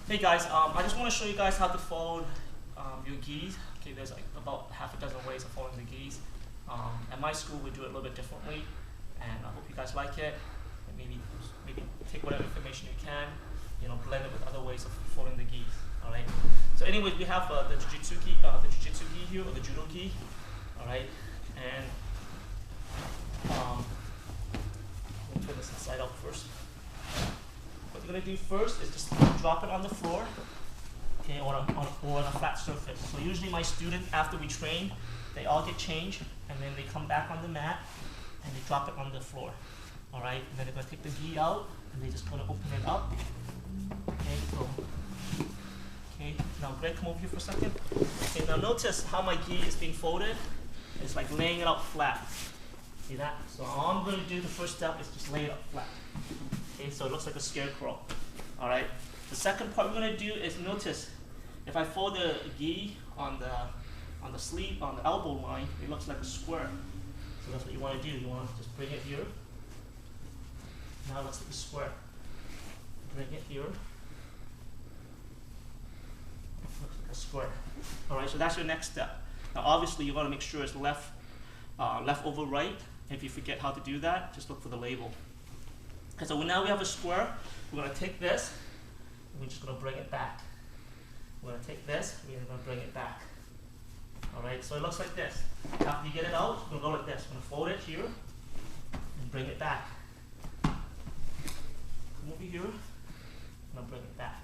Hey guys, I just want to show you guys how to fold your gis. Okay, there's like about half a dozen ways of folding the gis. At my school, we do it a little bit differently, and I hope you guys like it. And maybe take whatever information you can, blend it with other ways of folding the gis. All right. So, anyways, we have the jiu-jitsu gi, here, or the judo gi. All right, and let me turn this inside out first. What you're gonna do first is just drop it on the floor, okay, or on a flat surface. So usually my students, after we train, they all get changed, and then they come back on the mat, and they drop it on the floor. All right, and then they're gonna take the gi out, and they're just gonna open it up. Okay, so, okay. Now Greg, come over here for a second. Okay, now notice how my gi is being folded. It's like laying it out flat. See that? So all I'm gonna do, the first step, is just lay it out flat. Okay, so it looks like a scarecrow. All right. The second part we're gonna do is notice if I fold the gi on the sleeve, on the elbow line, it looks like a square. So that's what you want to do. You want to just bring it here. Now it looks like a square. Bring it here. Looks like a square. All right. So that's your next step. Now obviously you want to make sure it's left over right. If you forget how to do that, just look for the label. Okay, so now we have a square. We're going to take this, and we're just going to bring it back. We're going to take this, we're going to bring it back. Alright, so it looks like this. After you get it out, we're going to go like this. We're going to fold it here, and bring it back. Come over here, and I'll bring it back.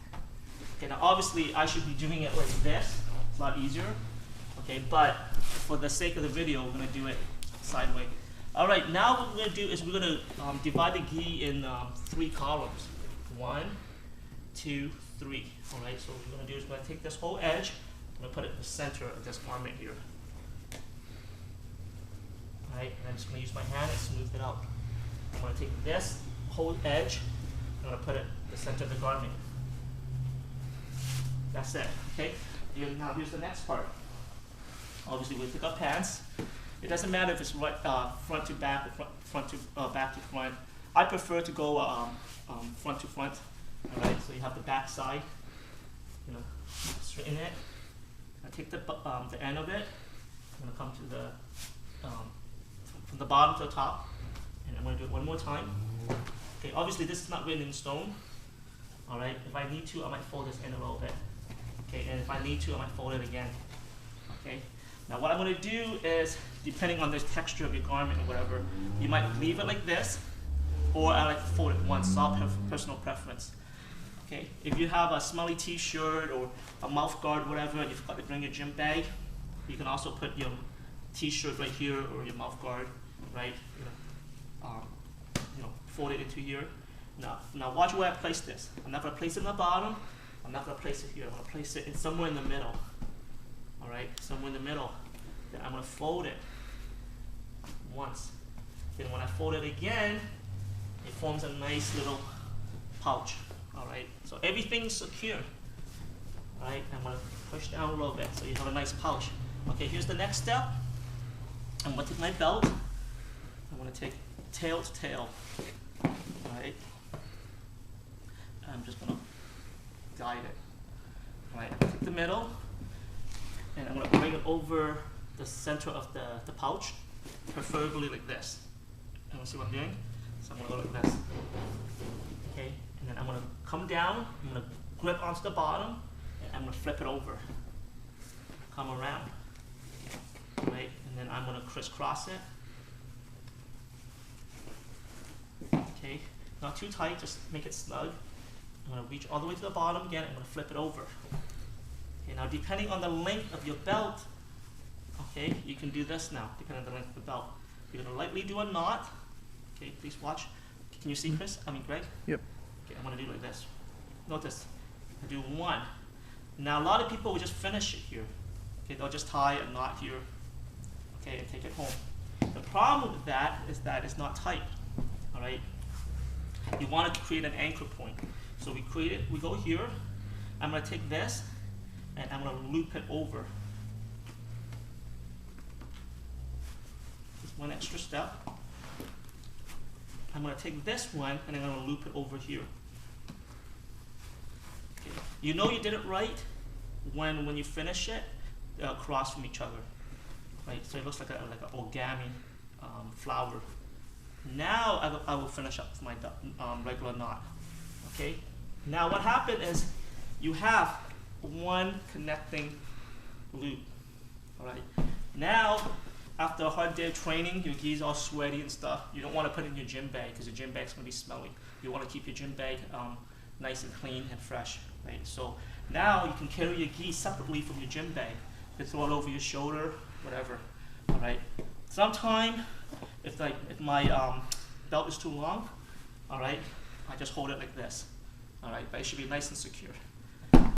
Okay, now obviously I should be doing it like this. It's a lot easier. Okay, but for the sake of the video, we're going to do it sideways. Alright, now what we're going to do is we're going to divide the gi in 3 columns. 1, 2, 3. Alright, so what we're going to do is we're going to take this whole edge, I'm going to put it in the center of this garment here. Alright, and I'm just going to use my hand and smooth it out. I'm going to take this whole edge, I'm going to put it in the center of the garment. That's it, okay? Now here's the next part. Obviously we'll take our pants. It doesn't matter if it's right, front to back or front to back to front. I prefer to go front to front. All right, so you have the back side. Straighten it. I take the end of it. I'm gonna come to the from the bottom to the top, and I'm gonna do it one more time. Okay, obviously this is not written in stone. All right, if I need to, I might fold this in a little bit. Okay, and if I need to, I might fold it again. Okay. Now what I'm going to do is, depending on the texture of your garment or whatever, you might leave it like this, or I like to fold it once. It's all personal preference. Okay, if you have a smelly t-shirt or a mouth guard, whatever, and you forgot to bring your gym bag, you can also put your t-shirt right here or your mouth guard, right? Fold it into here. Now watch where I place this. I'm not going to place it in the bottom. I'm not going to place it here. I'm going to place it somewhere in the middle. Alright, somewhere in the middle. Then I'm going to fold it once. Then when I fold it again, it forms a nice little pouch. Alright, so everything's secure. Alright, I'm going to push down a little bit so you have a nice pouch. Okay, here's the next step. I'm going to take my belt. I'm going to take tail to tail. Alright, I'm just going to guide it. Alright, take the middle. And I'm going to bring it over the center of the pouch, preferably like this. And see what I'm doing? So I'm going to go like this. Okay, and then I'm going to come down, I'm going to grip onto the bottom, and I'm going to flip it over. Come around. Right, and then I'm going to crisscross it. Okay, not too tight, just make it snug. I'm going to reach all the way to the bottom again, I'm going to flip it over. Okay, now depending on the length of your belt, okay, you can do this now, depending on the length of the belt. You're going to lightly do a knot. Okay, please watch. Can you see, Chris? Greg? Yep. Okay, I'm going to do it like this. Notice, I do 1. Now a lot of people will just finish it here. Okay, they'll just tie a knot here, okay, and take it home. The problem with that is that it's not tight, all right? You want to create an anchor point. So we go here. I'm going to take this, and I'm going to loop it over. Just one extra step. I'm going to take this one, and I'm going to loop it over here. Okay. You know you did it right when you finish it, across from each other, right? So it looks like an origami flower. Now I will finish up with my regular knot. Okay. Now what happened is you have one connecting loop. All right. Now after a hard day of training, your gi's all sweaty and stuff. You don't want to put it in your gym bag because your gym bag's going to be smelly. You want to keep your gym bag nice and clean and fresh, right? So now you can carry your gi separately from your gym bag. You can throw it over your shoulder, whatever. All right. Sometime, if my belt is too long, all right, I just hold it like this. All right, but it should be nice and secure.